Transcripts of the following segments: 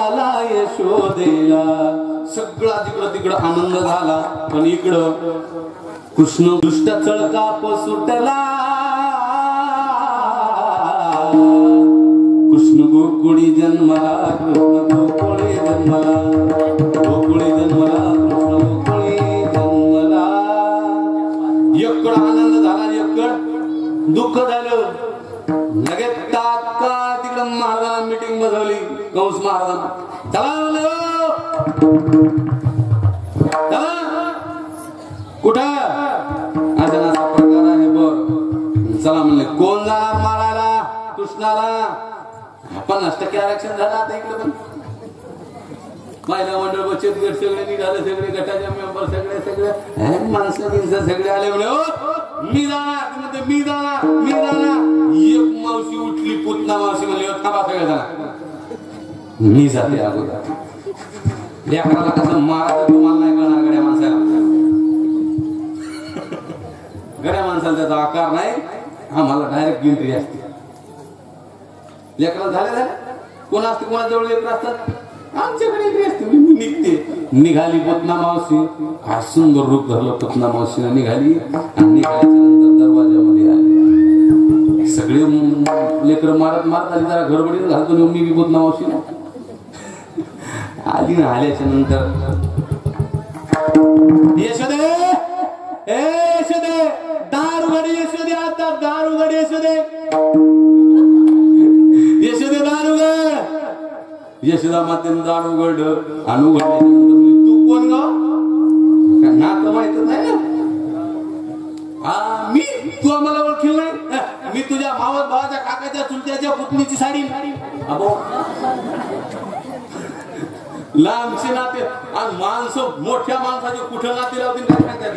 झाला यशोदेला. सगळा तिकडं तिकडं आनंद झाला. पण इकडं कृष्ण दुष्ट चळकाप सुटला. कृष्ण गोकुळी जन्मला, कृष्ण गोकुळी जन्मला, गोकुळी जन्मला, कृष्ण गोकुळी जन्मला. एकड आनंद झाला, एकड दुःख झालं. लगेच तात्काळ तिकडं महाराजांना मीटिंग बसवली. कंस महाराजांना चला कुठं असा असा प्रकार आहे बघ. चला म्हणले. कोण जाणार मारायला कृष्णाला? 50% आरक्षण झालं आता इकडे. पण महिला मंडळ बचत गट सगळे निघाले, सगळे गटाचे मेंबर सगळे माणसं सगळे आले. म्हणे मी जाणार, मी जाणार, मी जाणार. एक मावशी उठली, पुतना मावशी म्हणली थांबा सगळे जाणार, मी जाते अगोदर. लेकराला कसं मारायचं तुम्हाला नाही कळणार. गड्या माणसाला, गड्या माणसाला त्याचा आकार नाही. आम्हाला डायरेक्ट एंट्री असते. लेकराला झाले कोण असते, कोणाजवळ लेकर असतात, आमच्याकडे एंट्री असते. मी निघते. निघाली पुतना मावशी. हा सुंदर रूप धरलं पुतना मावशीने. निघाली आणि निघाल्याच्या नंतर दरवाजामध्ये आले. सगळे लेकर मारत मारत आली. जरा गडबडीत घालतो मी बी पुतना मावशीला आली ना. आल्याच्या नंतर यशोदे, ए यशोदे, दार उघड यशोदे, आता दार उघड यशोदे, यशोदे दार उघड. यशोदा मातेनं दार उघडलं आणि उघडल्याच्या नंतर तू कोण ग? नातं माहितच नाही ना. मी तू आम्हाला ओळखील नाही. मी तुझ्या मावस भावाच्या काकाच्या चुलत्याच्या पुतणीची साडी. लांबचे नाते आणि माणसं मोठ्या माणसाचे कुठं नाते लावतील काय सांगतात.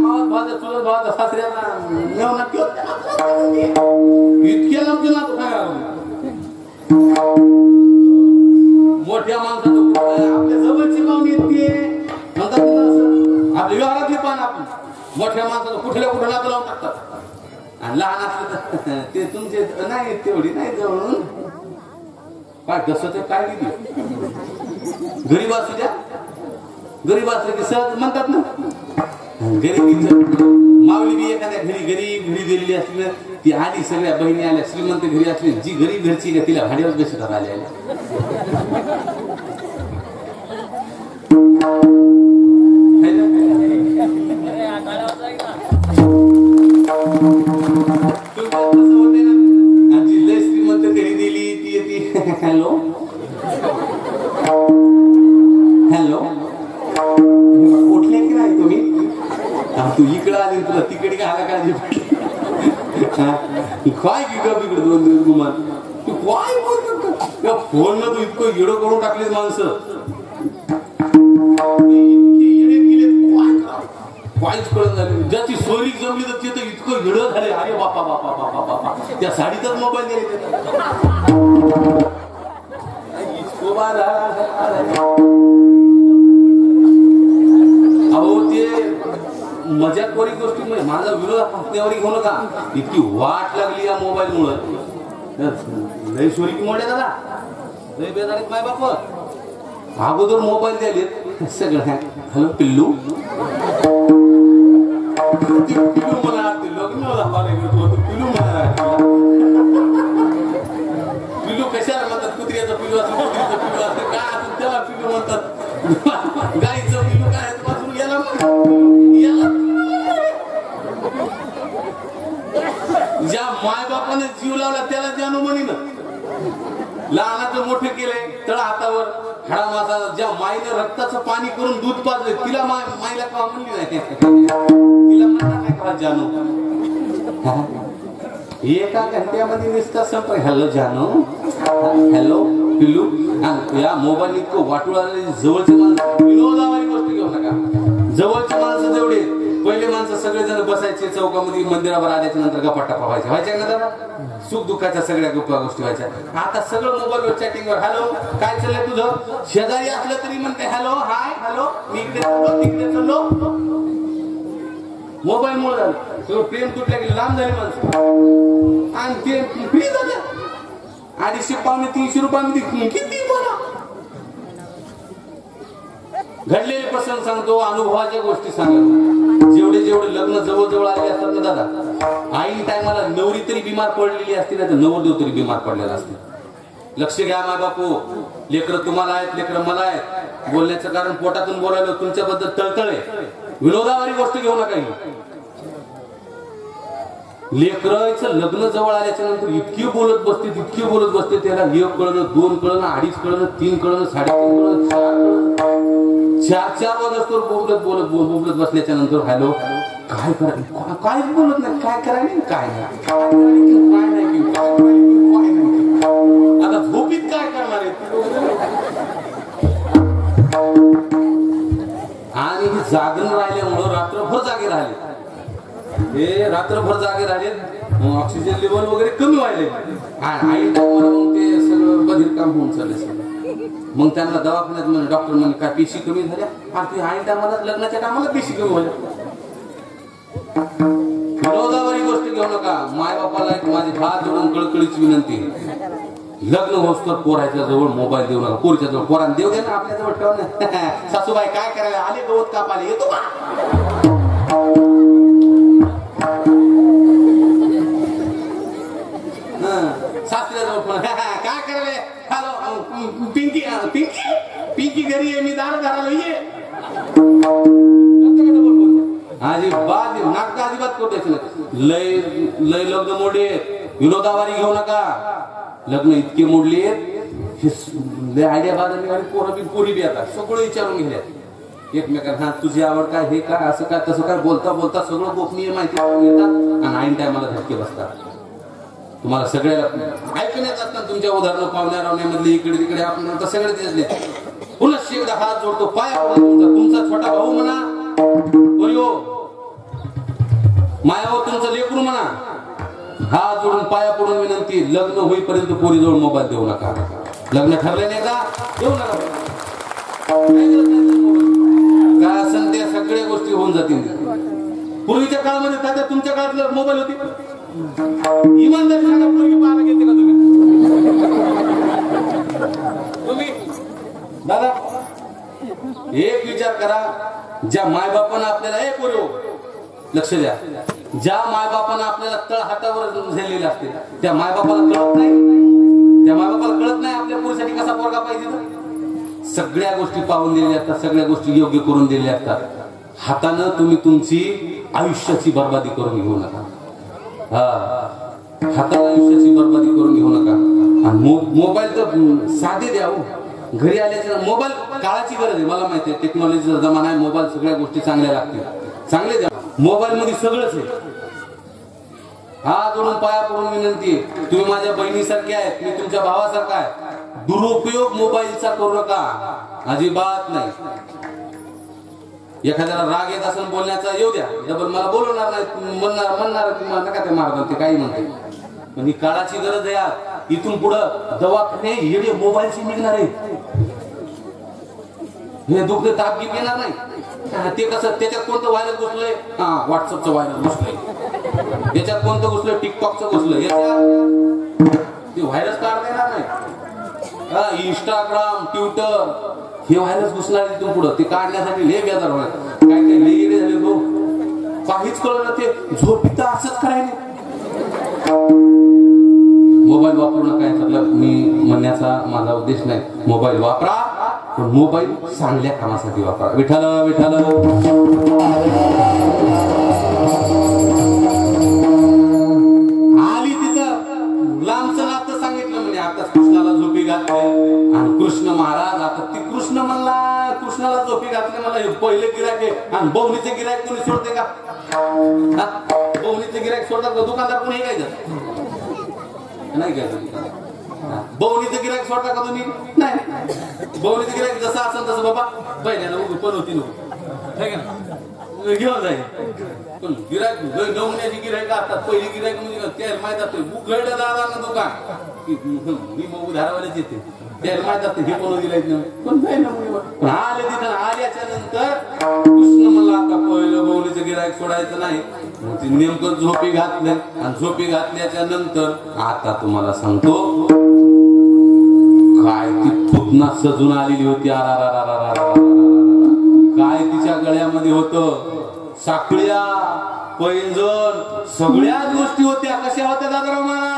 मावस भावाच्या चुलत भावाच्या सासऱ्याला इतके लांबचे नातं काय मोठ्या माणसाचं आपल्या जवळची पाहुणे इतके म्हणतात. आपल्या व्यवहारातले पान आपण मोठ्या माणसाचं कुठल्या कुठं नातं लावून टाकतात. आणि लहान असलं तर ते तुमचे नाही, तेवढी नाही जवळून काय कसं ते काय किती गरीब असू द्या. गरीब असले की सहज म्हणतात ना. गरीबीचं माऊली बी एखाद्या घरी गरीब घरी दिलेली असली ती आली. सगळ्या बहिणी आल्या. श्रीमंत घरी असली जी गरीब घरची का तिला भाड्यावर बेशत आल्या. श्रीमंत घरी दिली ती येते. हॅलो हॅलो, उठले की नाही तुम्ही? तू इकडं आली, तुला तिकडे का आला काळजी पडली काय की गप इकडे 2 दिवस गुमान. तू काय बोलतो फोन न? तू इतकं येडं करून टाकलेस माणसं. इतके येडे केले काहीच कळत झाले. ज्याची सोयरी जमली तर ते तर इतकं येडं झाले. अरे बापा बापा बापा बापा, त्या साडीतच मोबाईल दिले. अहो ते मजाकवारी गोष्टी म्हणजे माझा विरोध हसण्यावारी घेऊ नका. इतकी वाट लागली या मोबाईल मुळे. लय सोरी की मोठ्या दादा, लय बेजारीत माय बाप. अगोदर मोबाईल द्यायलेत सगळं. हॅलो पिल्लू, पिल्लू मला लग्न पिल्लू मला पिल्लू कशाला म्हणतात? कुत्र्याचं पिल्लू असं, कुत्रीचं पिल्लू असं काय असं त्याला पिल्लू म्हणतात. गाईचं पिल्लू काय पासून गेला ज्या माय बापाने जीव लावला त्याला जानू म्हणी ना. लहानाचं मोठे केले तळ हातावर खडा मासा. ज्या माईने रक्ताचं पाणी करून दूध पाजले तिला माईला का म्हणली नाही. तिला म्हणणार नाही का जानू? एका घंट्यामध्ये नुसता संपर्क. हॅलो जानू, हॅलो पिल्लू. या मोबाईल इतकं वाटूळ आलेली. जवळचे माणसं विनोदावारी गोष्ट घेऊ नका. जवळचे माणसं जेवढे पहिले माणसं सगळेजण बसायचे चौकामध्ये मंदिरावर आल्याच्या नंतर गप्पा टप्पा व्हायच्या. व्हायच्या ना दादा? सुख दुःखाच्या सगळ्या गप्पा गोष्टी व्हायच्या. आता सगळं मोबाईलवर चॅटिंगवर. हॅलो काय चाललंय तुझं? शेजारी असलं तरी म्हणते हॅलो हाय हॅलो, मी इकडे चाललो तिकडे चाललो. मोबाईल मुळे झालं सगळं. प्रेम तुटल्या गेले, लांब झाले माणसं. आणि ते फ्री झालं. 250 पावणे 300 रुपयामध्ये किती घडलेले प्रसंग सांगतो, अनुभवाच्या गोष्टी सांगतो. जेवढे जेवढे लग्न जवळ जवळ आले असतात ना दादा, ऐन टायमाला नवरी तरी बिमार पडलेली असते ना, तर नवरदेव तरी बिमार पडलेला असते. लक्ष घ्या माय बापू, लेकरं तुम्हाला आहेत, लेकरं मला आहेत. बोलण्याचं कारण पोटातून बोलायला तुमच्याबद्दल तळतळे, विनोदावारी गोष्ट घेऊ नका. लेकराचं लग्न जवळ आल्याच्या नंतर इतकी बोलत बसते, त्याला 1 कळणं, 2 कळणं, 2.5 कळणं, 3 कळणं, 3.5 कळणं, 4 कळणं, 4 वाजता बोलत बसल्याच्या नंतर हॅलो काय करायचं, काय बोलत नाही, काय करायचं, काय नाही, आता झोपीत काय करणार आहे. आणि जागरण राहिल्यामुळं रात्रभर जागे राहिले, हे रात्रभर जागे राहिले, ऑक्सिजन लेवल वगैरे कमी व्हायले. आई मग ते सगळं बधीर काम होऊन चालले. मग त्यांना दवाखान्यात म्हणे, डॉक्टर म्हणे काय पेशी कमी झाल्या. आणि आई टायमाला लग्नाच्या कामाला पेशी कमी व्हायला. विनोदावारी गोष्ट घेऊ नका. माय बापाला एक माझी हात जोडून कळकळीची विनंती, लग्न होस्तर पोराच्या जवळ मोबाईल देऊ नका. पोरीच्या जवळ पोरांना देऊ दे ना, आपल्या जवळ ठेव ना. सासूबाई काय करायला आले, गवत कापाले, येतो का. सासऱ्याजवळ फोन, काय करायला, हॅलो पिंकी पिंकी घरी आहे, मी दार घराला ये. अजिबात नाटक अजिबात करू द्यायचं नाही. लय लग्न मोडले, विनोदावारी घेऊ नका. लग्न इतके मोडले, लय आयडिया बाजार पोरी बी आता सगळं विचारून गेल्या एकमेकांना. तुझी आवड काय, हे काय, असं काय, तसं काय, बोलता बोलता सगळं गोपनीय माहिती येतात आणि ऐन टायमाला धक्के बसतात. तुम्हाला सगळ्याला ऐकण्यात असतात तुमच्या उदाहरणं पाहुण्या रावण्यामधले, इकडे तिकडे आपण आता सगळे दिसले. पुन्हा एकदा हात जोडतो, पाया पडतो. तुमचा छोटा भाऊ म्हणा, मायावर तुमचं लेकरू म्हणा, हात जोडून पाया पडून विनंती, लग्न होईपर्यंत पोरीजवळ मोबाईल देऊ नका. लग्न ठरले नाही का, देऊ नका. काय असेल त्या सगळ्या गोष्टी होऊन जातील. पूर्वीच्या काळामध्ये तात्या तुमच्या काळात मोबाईल होती, इमानदारी सांगा, पूर्वी पाहायला घेते का तुम्ही दादा. एक विचार करा, ज्या मायबापानं आपल्याला, एक पोरी लक्ष द्या, ज्या मायबापानं आपल्याला तळ हातावर झेललेले असते, त्या मायबापाला कळत नाही आपल्या पोरीसाठी कसा पोरगा पाहिजे. सगळ्या गोष्टी पाहून दिलेल्या असतात, सगळ्या गोष्टी योग्य करून दिलेल्या असतात. हातानं तुम्ही तुमची आयुष्याची बर्बादी करून घेऊ नका. हाताला आयुष्याची बर्बादी करून घेऊ नका. आणि मोबाईल तर साधे द्या. घरी आल्याच्या मोबाईल काळाची गरज आहे, मला माहिती आहे. टेक्नॉलॉजीचा जमाना आहे, मोबाईल सगळ्या गोष्टी चांगल्या लागतील, चांगले द्या. मोबाईल मध्ये सगळंच आहे. हात जोडून पाया पडून विनंती, तुम्ही माझ्या बहिणीसारखे आहेत, मी तुमच्या भावासारखा आहे. दुरुपयोग मोबाईलचा करू नका, अजिबात नाही. एखाद्याला राग येत असेल बोलण्याचा, येऊ द्या, डबल मला बोलवणार नाही, म्हणणार नका ते मार्ग, ते काही म्हणते. पण ही काळाची गरज आहे. इथून पुढं दवाखाने येडे मोबाईलशी निघणार आहे. हे दुखणे ताप घेत येणार नाही. ते कसं, त्याच्यात कोणतं व्हायरस घुसलंय, व्हॉट्सअपचं व्हायरस घुसलंय, याच्यात कोणतं घुसलंय, टिकटॉकचं घुसलंय, याच्यात ते व्हायरस काढता येणार नाही. इंस्टाग्राम, ट्विटर, हे व्हायरस घुसणार तिथून पुढं. ते काढण्यासाठी लय बेजार होणार. काय काय लय येडे झाले तो, काहीच कळलं. ते झोपीत असंच करायला. मोबाईल वापरू नका, याच्यातला मी म्हणण्याचा माझा उद्देश नाही. मोबाईल वापरा, पण मोबाईल चांगल्या कामासाठी वापरा. विठ्ठल विठ्ठल. आली तिथं लांबचं नातं सांगितलं म्हणे. आता कृष्णाला झोपी घातली आणि कृष्ण महाराज, आता ती कृष्ण म्हणला, कृष्णाला झोपी घातली. मला पहिले गिरायक आहे, आणि बवणीचे गिरायक कोणी सोडते का. बवणीचे गिरायक सोडतात का, दुकानदार कोणी घ्यायचं नाही घ्यायचं. बवणीचं गिरायक सोडता का तुम्ही, नाही. बवणीचं गिरायक जसं असेल तसं बाबा पहिल्याला पण होती घेऊन जाईल. पण गिरायक नमुन्याची गिरायक असतात. पहिली गिरायक म्हणजे त्याला माहित असते, उघड दादा ना दुकान मी मग उधारवाल्याच येते, त्याला माहित असते हे कोण गिरायक नाही. पण आले तिथं, आल्याच्या नंतर कृष्ण मला आता पहिलं बवणीचं गिरायक सोडायचं नाही. नेमकं झोपी घातलं, आणि झोपी घातल्याच्या नंतर आता तुम्हाला सांगतो काय ती पुतना सजून आलेली होती. गळ्यामध्ये होतं साखळ्या पैंजण सगळ्याच गोष्टी होत्या. कशा होत्या दादाराव महाराज?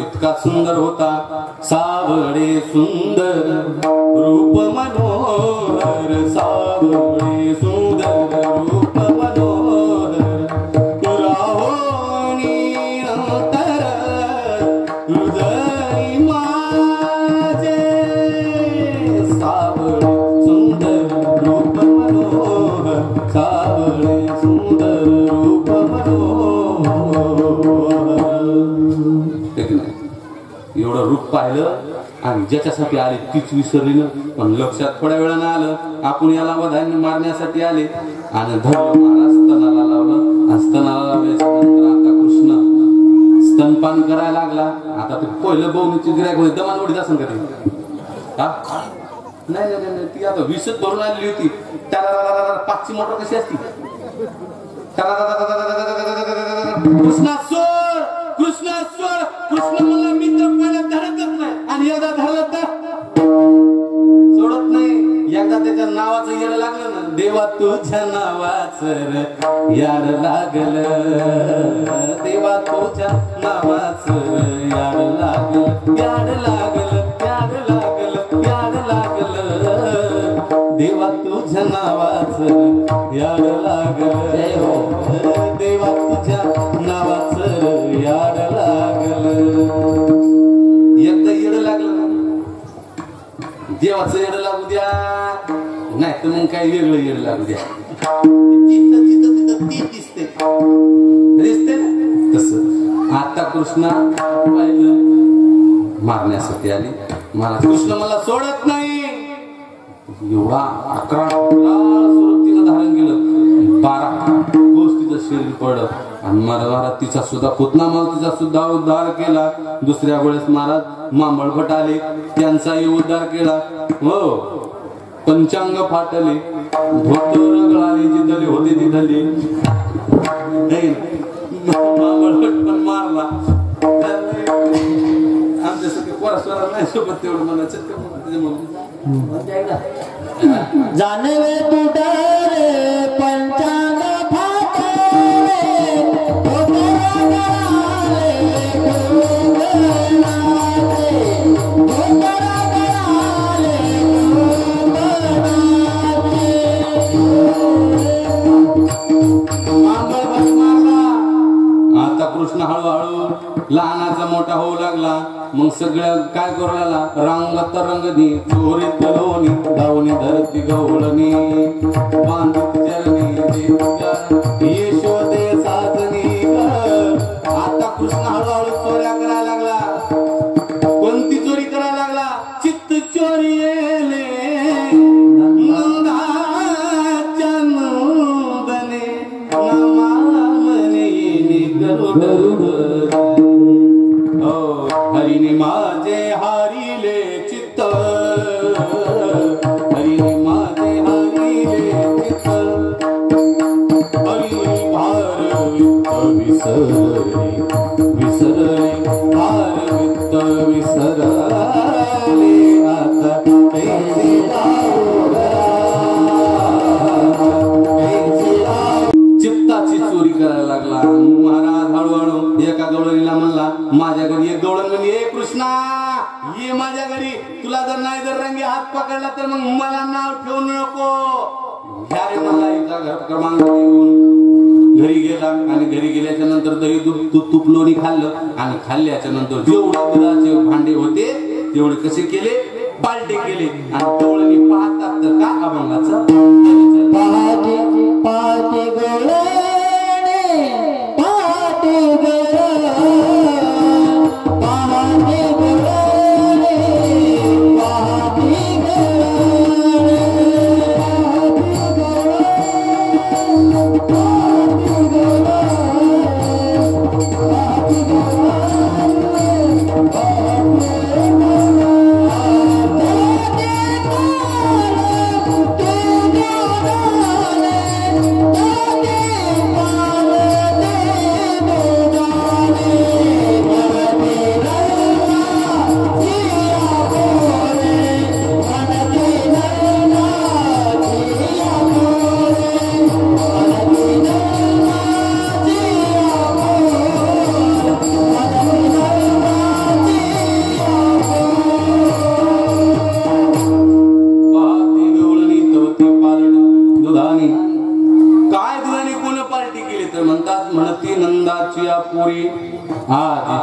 इतका सुंदर होता सावळे सुंदर रूप मनोहर सावळे सुंदर रूप मनोहर राहोनी अंतर हृदय माझे सावळे सुंदर रूप मनोहर सावळे सुंदर रूप मनोहर. एवढं रूप पाहिलं आणि ज्याच्यासाठी आले तीच विसरली ना. पण लक्षात थोड्या वेळानं आलं आपण याला वधाने मारण्यासाठी आले आणि धर्म महाराज स्तनाला लावलं आणि स्तनाला लावल्याच्या नंतर आता कृष्ण स्तनपान करायला लागला. आता ते पहिलं बवणीची गिऱ्हाईक होती दमान उडीत असेल का ते? हा नाही नाही नाही ती आता विसत भरून आलेली होती. त्याला पाचची मोटर कशी असती? कृष्णा सोड कृष्णा सोड. कृष्ण मला मित्र पहिला धरतच नाही आणि एकदा धरलं तर सोडत नाही. एकदा त्याच्या नावाचं येड लागलं ना. देवा तुझ्या नावाचं याड लागलं देवा तुझ्या नावाचं याड लागलं याड लागलं याड लागलं याड लागलं देवा तुझ्या नावाचं याड लागलं देवा तुझ्या नावाचं याड लागलं. एकदा येड लागलं देवाचं येड लागू द्या नाही तर मग काही वेगळं येड लागू द्या. तिथं तिथं तिथं ती दिसते दिसते ना तसं. आता कृष्णा पाहिलं मारण्यासाठी आली. महाराज कृष्ण मला सोडत नाही. एवढा 11 सुरतीनं धारण केलं. 12 गोष्टीचं शरीर पडलं आणि महाराज तिचा सुद्धा पुतना मावतीचा सुद्धा उद्धार केला. दुसऱ्या वेळेस महाराज मांबळभट आले त्यांचाही उद्धार केला. हो पंचांग फाटले धोतर गळाले जिथले होते तिथले मांबळभट पण मारला. आमच्यासाठी परस्परा नाही सोबत तेवढं मला चक्कर जानवे तुडरे पंचांग फाटले आता कृष्ण हळूहळू लहानाचा मोठा होऊ लागला. मग सगळं काय करायला रंगत रंगनी चोरीत लोणी धावणी धरती गवळणी बांधित चरणी यशोदे साजनी आता कृष्ण हळूहळू चोऱ्या करायला लागला कोणती चोरी करायला लागला चित्त चोरी येले नंदाच्या नंदने नमामने गरुड हरिने माझे हारिले चित्त हरिने माझे हारिले चित्त हरी भार वित्त विसरले विसरले भार वित्त विसरले आता चित्ताची चोरी करायला लागला महाराज हळूहळू एका गवळणीला म्हणला माझ्या घरी एक गवळण म्हणजे ए कृष्णा ये माझ्या घरी तुला जर नाही जर रंगी हात पकडला तर मग मला नाव ठेवू नको ह्या रे मला एकदा घर क्रमांक येऊन घरी गेला आणि घरी गेल्याच्या नंतर दही तूप लोणी खाल्लं आणि खाल्ल्याच्या नंतर जेवढे दुधाचे भांडे होते तेवढे कसे केले पालटे केले आणि गवळणी पाहतात तर का अभंगाचा पाटे पाटे गवळणे पाटे पाटे गवळणे पाटे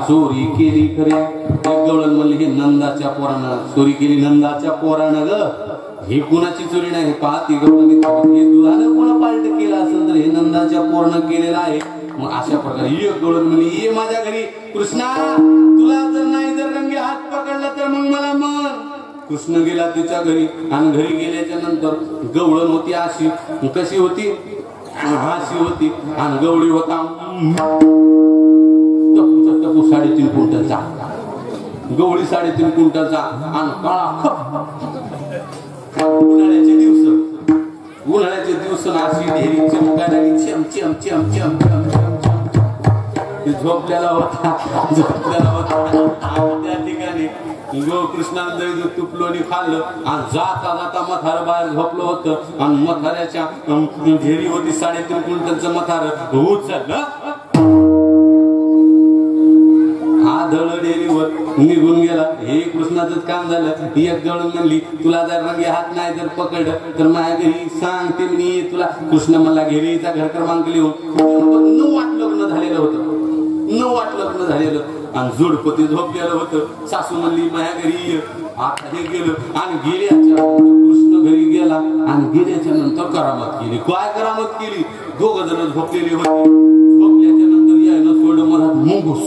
चोरी केली खरे एक गवळण म्हणले हे नंदाच्या पोरानं चोरी केली नंदाच्या पोरानं ग ही कुणाची चोरी नाही पाहती गवळणी हे दुधानं कोणा पालट केलं असेल तर हे नंदाच्या पोरानं केलेलं आहे मग अशा प्रकारे एक गवळण म्हणली ये माझ्या घरी कृष्णा तुला जर नाही जर रंगी हात पकडला तर मग मला म्हण कृष्ण गेला तिच्या घरी आणि घरी गेल्याच्या नंतर गवळण होती अशी कशी होती अशी होती आणि गवळी होता 3.5 क्विंटलचा गवळी 3.5 क्विंटलचा आणि काळा उन्हाळ्याचे दिवस अशी ढेरी चमकायला चम चम चम चम झोपलेला होता त्या ठिकाणी कृष्णानं दही तुपलोणी खाल्लं आणि जाता जाता मथार बाहेर झोपलं होतं आणि मथाऱ्याच्या ढेरी होती 3.5 क्विंटलचं मथार उचललं डेअरीवर निघून गेला हे कृष्णाचं काम झालं एक गवळण म्हणली तुला जर रंगी हात नाही जर पकडलं तर माझ्या घरी सांगते मी तुला कृष्ण मला घेरीचा घर क्रमांक लिहून 9 लग्न झालेलं होतं 9 लग्न झालेलं आणि जोडपती झोपलेलं होतं सासू म्हणली माझ्या घरी आता हे गेलं आणि गेल्याच्या कृष्ण घरी गेला आणि गेल्याच्या नंतर करामत केली काय करामत केली 2 जण झोपलेले होते झोपल्याच्या नंतर यायला सोडलं मला मुंगूस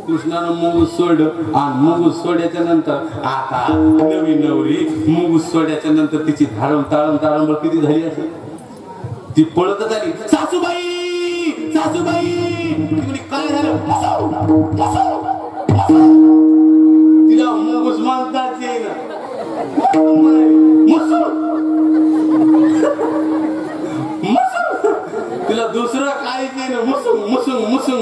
कृष्णानं मुंगूस सोडलं आणि मुंगूस सोडल्याच्या नंतर आता नवी नवरी मुंगूस सोडल्याच्या नंतर तिची ताळंबळ किती झाली असेल ती पळतच आली सासूबाई सासूबाई काय झालं तिला मुंगूस मानताच येईना तिला दुसरं काहीच येईना मुसुंग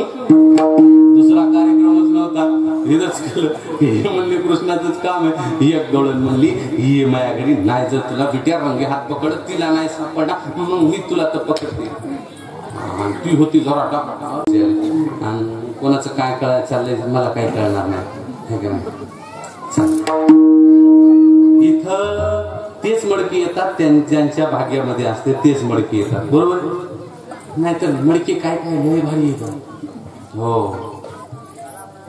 दुसरा कार्यक्रमच नव्हता हेच केलं हे म्हणले कृष्णाचंच काम आहे एक गवळण म्हणली ये माझ्या घरी नाही जर तुला बिट्या रंगे हात पकडत तिला नाही सापडला मग मी तुला तर पकडते ती होती जरा आणि कोणाचं काय कळायला चाललंय मला काही कळणार नाही इथं तेच मडकी येतात ज्यांच्या भाग्यामध्ये असते तेच मडकी येतात बरोबर नाहीतर मडकी काय काय लय भारी येतात हो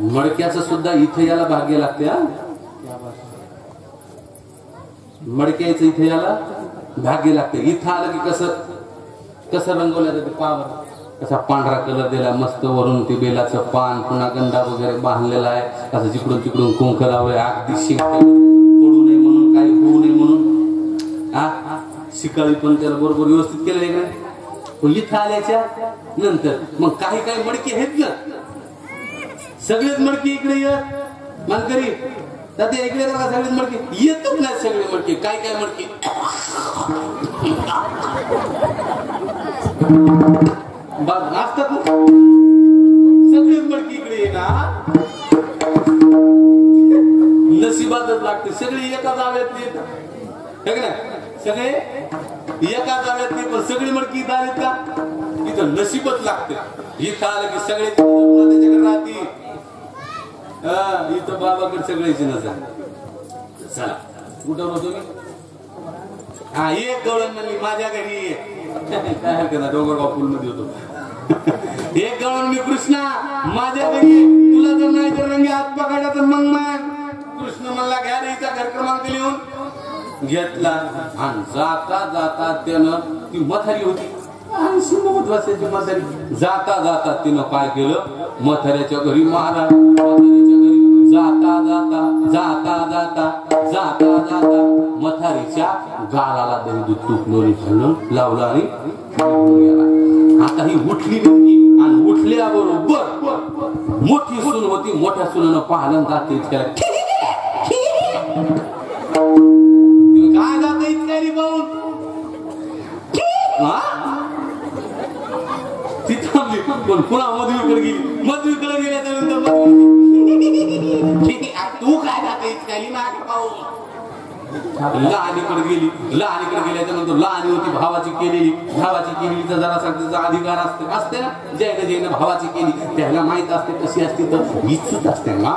मडक्याचं सुद्धा इथे याला भाग्य लागते हा. मडक्याचं इथे याला भाग्य लागते. इथं आलं की कसं रंगवलं जाते पावर, कसा पांढरा कलर दिला मस्त, वरून ते बेलाचं पान, पुन्हा गंडा वगैरे बांधलेला आहे, असं जिकडून तिकडून कुंक लावलंय, अगदी शिंकाई पडू नये म्हणून, काही होऊ नये म्हणून हा. शिकाळी पण त्याला बरोबर व्यवस्थित केलं आहे का. इथं आल्याच्या नंतर मग काही काही मडकी आहेत ना, सगळेच मडकी इकडे येत मानकरी त्या इकडे सगळेच मडकी येतच नाही. सगळे मडकी काय काय मडकी असतात ना, सगळेच मडकी इकडे येणार. नशिबातच लागते. सगळे एका जाव्यात येतात ना, सगळे एका जाव्यात नाही, पण सगळी मडकी इथं आलेत का, इथं नशीबच लागते. इथं आलं की सगळे त्याच्याकडे राहतील. इथं बाबाकडे सगळ्याची नजर. चला कुठं होतो मी. हा एक गवळण म्हणली माझ्या घरी काय हरकत नाही, डोंगरगाव पूल मध्ये होतो. एक गवळण मी कृष्णा माझ्या घरी, तुला जर नाही तर रंगी हात पकडला तर मग कृष्ण म्हणला घ्या रे हिचा घर क्रमांक लिहून घेतला. आणि जाता जाता त्यानं ती म्हातारी होती, 80-90 वर्षाची म्हातारी. जाता जाता तिनं काय केलं, म्हाताऱ्याच्या घरी महाराज, म्हातारीच्या घरी जाता जाता जाता जाता जाता जाता म्हातारीच्या गालाला दही दूध तूप लोणी घालून लावलं आणि गेला. आता ही उठली नेमकी, आणि उठल्याबरोबर मोठी सून होती, मोठ्या सुनानं पाहलं जाते इतक्याला काय जात इतक्या रे पाहून. ती थांबली पण पुन्हा मधुरीकडे गेली. मधुरीकडे गेल्याच्या नंतर तू काय जात इतक्याली मागे पाहून. लहानीकडे गेली. लहानीकडे गेल्याच्या नंतर लहानी होती भावाची केलेली. भावाची केलेली तर जरा तिचा अधिकार असते ना, जैन जैन भावाची केली त्याला माहित असते कशी असते तर इच्छुक असते ना.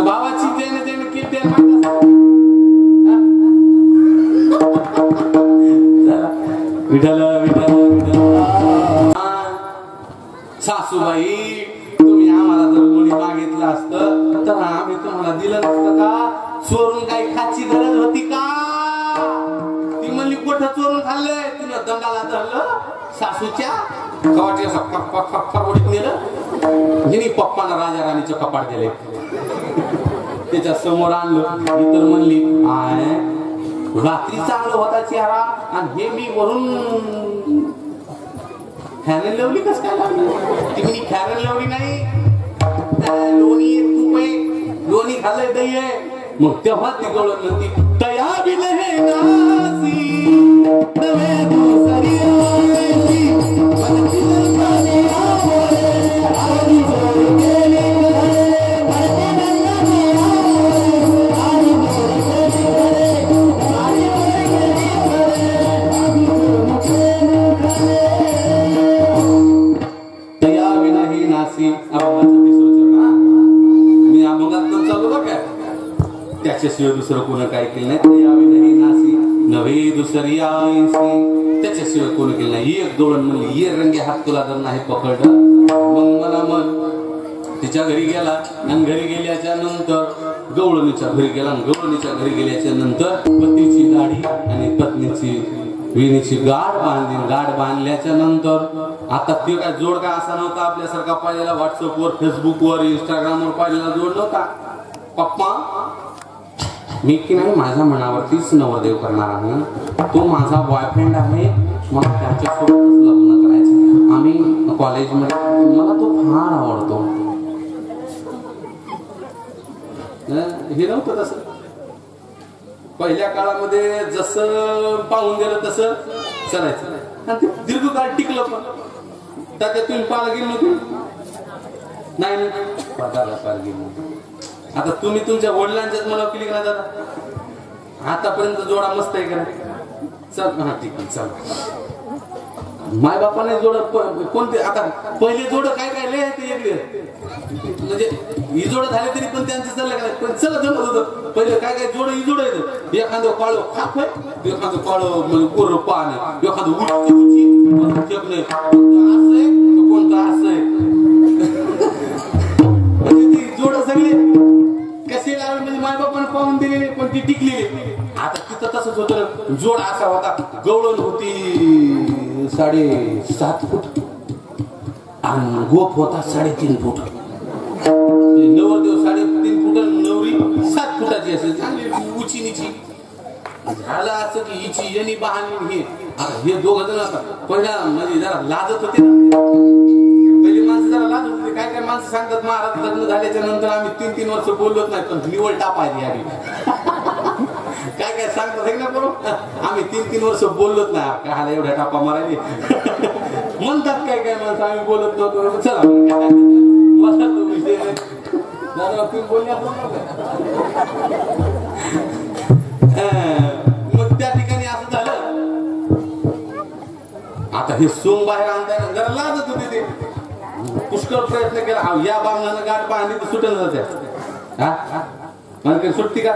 भावाची जैन जैन केली माहित असते. विठ्ठल विठ्ठल विठ्ठल. सासूबाई तुम्ही आम्हाला जर कोणी मागितलं असतं तर आम्ही तुम्हाला दिलं नसतं का. चोरून काही खायची गरज होती का. ती म्हणली कुठं चोरून खाल्लंय. तिनं दंडाला धरलं सासूच्या कवाटी असं फरफडीत नेलं. हिने पप्पानं राजा राणीचं कपाट दिले, त्याच्या समोर आणलं. ही तर म्हणली आय रात्री चांगलं होता चेहरा, आणि हे मी वरून फॅन लावली कस काय लागली. ती मी फॅन लावली नाही, लोणी तूप आहे, लोणी खाल्लंय दही आहे. मग तेव्हा ती गवळण म्हणती तया बी नाही नासी नवे दुसरी आईची बनती नसाने आवरे आधी जोड गेली घरे बनते नसाने आवरे आधी जोड गेली घरे आधी जोड गेली घरे आधी जोड तया बी नाही नासी. अभंगाचं तिसरं चरण. मी अभंगात पण चालू बघा, त्याच्याशिवाय दुसरं कोण काय केलं नाही. तयावी नाही नासी नव्हे दुसरी आईसी, त्याच्याशिवाय कोण केलं नाही. एक गवळण म्हणली ये रंगे हात तुला जर नाही पकडलं. मग मला मन तिच्या घरी गेला, आणि घरी गेल्याच्या नंतर गवळणीच्या घरी गेला. गवळणीच्या घरी गेल्याच्या नंतर पतीची दाढी आणि पत्नीची विणीची गाठ बांधली. गाठ बांधल्याच्या नंतर आता ते काय जोड काय असा नव्हता आपल्यासारखा पाहिलेला व्हॉट्सअपवर, फेसबुकवर, इंस्टाग्रामवर पाहिलेला जोड नव्हता. पप्पा मी की नाही माझ्या मनावरतीच नवरदेव करणार आहे. तो माझा बॉयफ्रेंड आहे, मला त्याच्यासोबतच लग्न करायचं. आम्ही कॉलेजमध्ये, मला तो फार आवडतो. हे नव्हतं तसं. पहिल्या काळामध्ये जसं पाहून गेलं तसं चालायचं, आणि ते दीर्घकाळ टिकलं. पण त्याच्यातून पाहायला गेली नव्हती नाही पदाला पार गेली. आता तुम्ही तुमच्या वडिलांच्याच मनावर केली का दादा. आतापर्यंत जोडा मस्त आहे का. चल हा ठीक आहे चल. माय बापाने जोड कोणते आता पहिले जोड काय काय लय ते वेगळे म्हणजे ही जोड झाले तरी पण त्यांचं चाललं काय पण चला जमत होतं पहिले काय काय जोड ही जोड येतं एखादं काळो खाप आहे एखादं काळो म्हणजे कोर पान आहे एखादं उंची उंची फेक नाही असं आहे कोणतं असं आहे म्हणजे ती जोड सगळे कसे लावले म्हणजे माय बापाने पाहून दिलेले पण ती टिकलेली आता तिथं तसंच होतं जोड असा होता गवळण होती 7.5 फूट आणि गोप होता 3.5 फूट नवरदेव 3.5 फूट नवरी 7 फुटाची असेल चांगली उची निची झालं असं की हिची यांनी बहानी हे दोघं जण आता पहिला म्हणजे जरा लाजत होते पहिली माणसं जरा लाजत होते काय काय माणसं सांगतात महाराज लग्न झाल्याच्या नंतर आम्ही 3-3 वर्ष बोललोच नाही पण निवड टापायची आधी काय काय सांगतात ना बरोबर आम्ही 3-3 वर्ष बोललोच नाही काय एवढ्या टापा मारायचे म्हणतात काय काय माणसं आम्ही बोलत नव्हतो चला मला तो विषय दादा तुम्ही बोलल्या मग त्या ठिकाणी असं झालं आता हे सोंग बाहेर आणताना जरा लाजत होते ते पुष्कळ प्रयत्न केला या बामणानं गाठ बांधली तर सुटत जाते हा सुटती का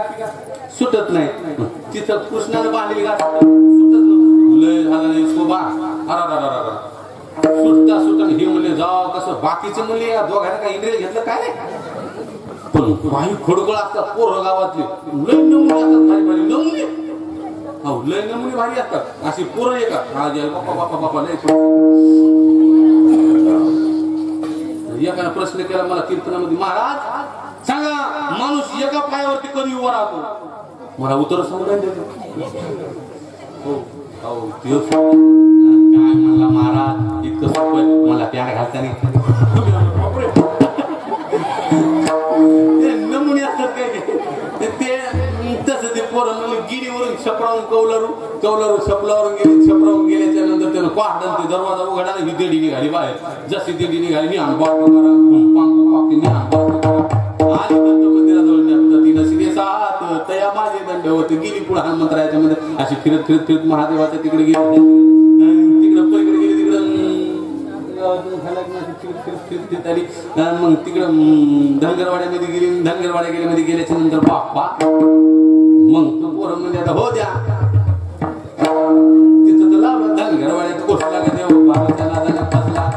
सुटत नाही तिथं कृष्णानं बांधलेली गाठ सुटत लय झालं नाही शोभा सुटता सुटन हे म्हणले जाव कसं बाकीचे म्हणले या दोघांना काय इंद्रिय घेतलं काय नाही पण काही खोडगोळ असतात पोरं गावातले लय नमुने असतात भारी भारी नमुने लय नमुने भारी असतात अशी पोरं आहे का हा बापा बापा बापा लय एकानं प्रश्न केला मला कीर्तनामध्ये महाराज सांगा माणूस एका पायावरती कधी उभा राहतो मला उत्तर सांगून काय म्हणला महाराज इतकं सोपं मला प्यार घालताना नमुने असतात काय ते तसं ते पोरं गिरीवरून छपरावून कौलारू छपलावरून गेले छपरावून गेल्याच्या नंतर त्यानं क्वाडन ते दरवाजा उघडा ही देडी निघाली बाहेर जशी देडी निघाली मी अनबाग आली दंड मंदिराजवळ तिनं शिरे सात तया माझे दंड होते गेली पुढे हनुमंतरायाच्या मध्ये अशी फिरत फिरत फिरत महादेवाच्या तिकडे गेली तिकडं पलीकडे गेली तिकडं आली मग तिकडं धनगरवाड्यामध्ये गेली धनगरवाड्या गेल्यामध्ये गेल्याच्या नंतर बाप्पा मग तो पोरं म्हणजे आता हो द्या तिथं तर लावलं धनगरवाड्यात गोष्ट लागत देव बाबाच्या नादाने फसला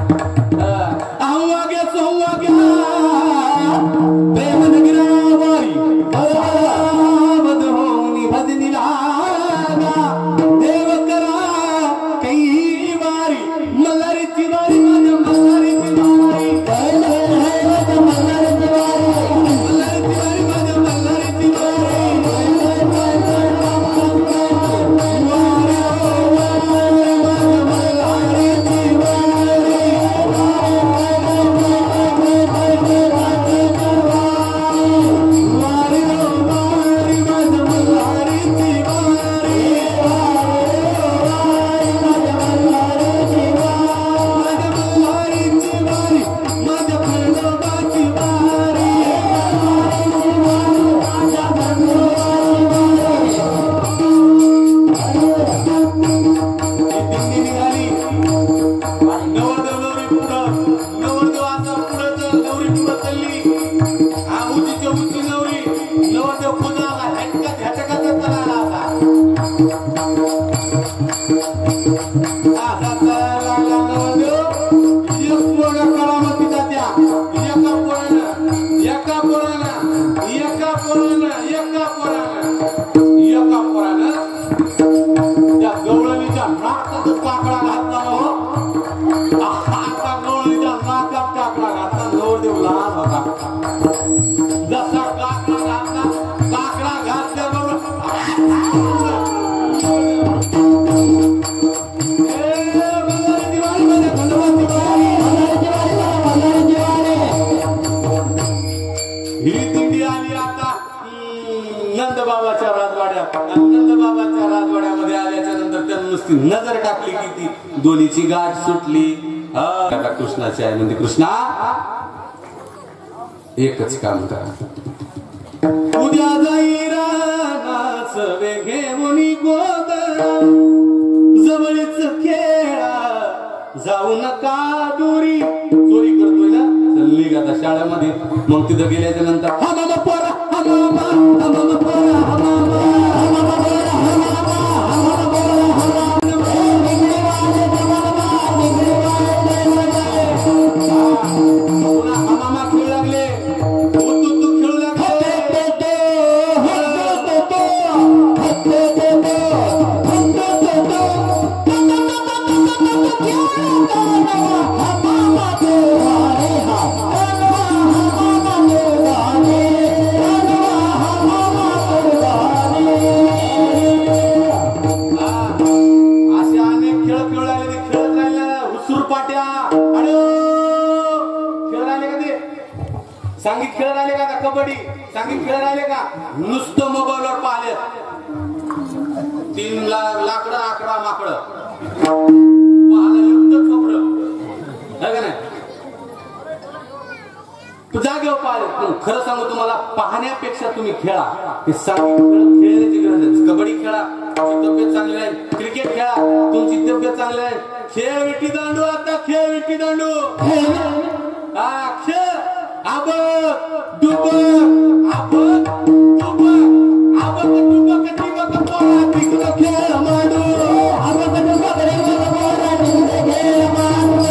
नजर टाकली की ती दोन्हीची गाठ सुटली कृष्णाची आहे म्हणजे कृष्णा एकच काम करा उद्या जाईरानाच वेघे मुनी गोद जवळच खेळा जाऊ नका दुरी. चोरी करतोय ना, चल निघ आता शाळेमध्ये. मग तिथं गेल्याच्या नंतर हा मामा पोरा, हा मामा, हा मामा पोरा, हा मामा, हा मामा पोरा, हा मामा, हा मामा पोरा, हा मामा. पुन्हा हा मामा खेळू लागले, तू खेळू लागले. असे अनेक खेळ खेळू लागले. ते खेळत राहिले हुसूर पाट्या. अरे खेळ राहिले का ते सांगीत खेळ राहिले का कबड्डी सांगीत खेळ राहिले का? नुसतं मोबाईलवर पाहिले. 3 लाकडं 11 माकडं पाहायला युक्त खोबरं है का नाही? तू जागेवर पाहिले. पण खरं सांगू तुम्हाला, पाहण्यापेक्षा तुम्ही खेळा. हे सांगीत खेळ खेळण्याची गरज आहे. कबड्डी खेळा, तुमची तब्येत चांगली राहील. क्रिकेट खेळा, तुमची तब्येत चांगली राहील. खेळ विटी दांडू, आता खेळ विटी दांडू. हा खेळ आबक डुबक, आबक डुबक, आबक डुबक टिबक पोळा तिकडं खेळ मांडू. आबक डुबक टिबक पोळा तिकडं खेळ मांडू.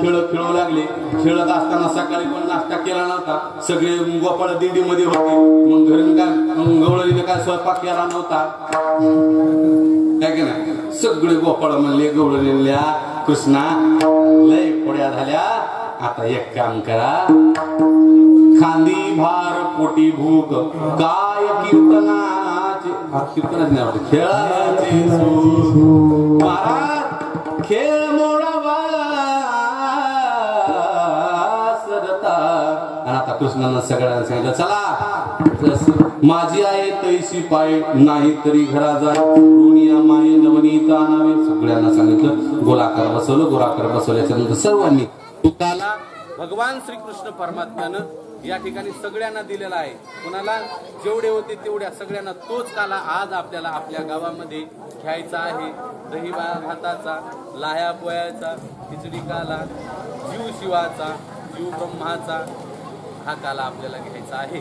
खेळ खेळू लागले. खेळत असताना सकाळी पण नाश्ता केला नव्हता. सगळे गोपाळ दिंडीमध्ये होते. मग घरून काय गवळणीने काय स्वयंपाक केला नव्हता काय की नाही. सगळे गोपाळ म्हणले गवळणीला, कृष्णा लय पोळ्या झाल्या, आता एक काम करा, खांदी भार पोटी भूक, काय कीर्तनाचे कीर्तनाचे नाही वाटत खेळाचे महाराज खेळ मोडावा सरता. आणि आता कृष्णानं सगळ्यांना सांगितलं, चला माझी आहे तैशी पाय, नाही तरी घरा जाय, दुनिया माये नवनीता नावे. सगळ्यांना सांगितलं. गोलाकार बसवलं. गोलाकार बसवल्याच्या नंतर सर्वांनी तुकाला भगवान श्रीकृष्ण परमात्म्यानं या ठिकाणी सगळ्यांना दिलेला आहे. कोणाला जेवढे होते तेवढ्या सगळ्यांना तोच काला आज आपल्याला आपल्या गावामध्ये घ्यायचा आहे. दही भाताचा, लाह्या पोह्याचा, खिचडी काला, जीव शिवाचा, जीव ब्रह्माचा हा काला आपल्याला घ्यायचा आहे.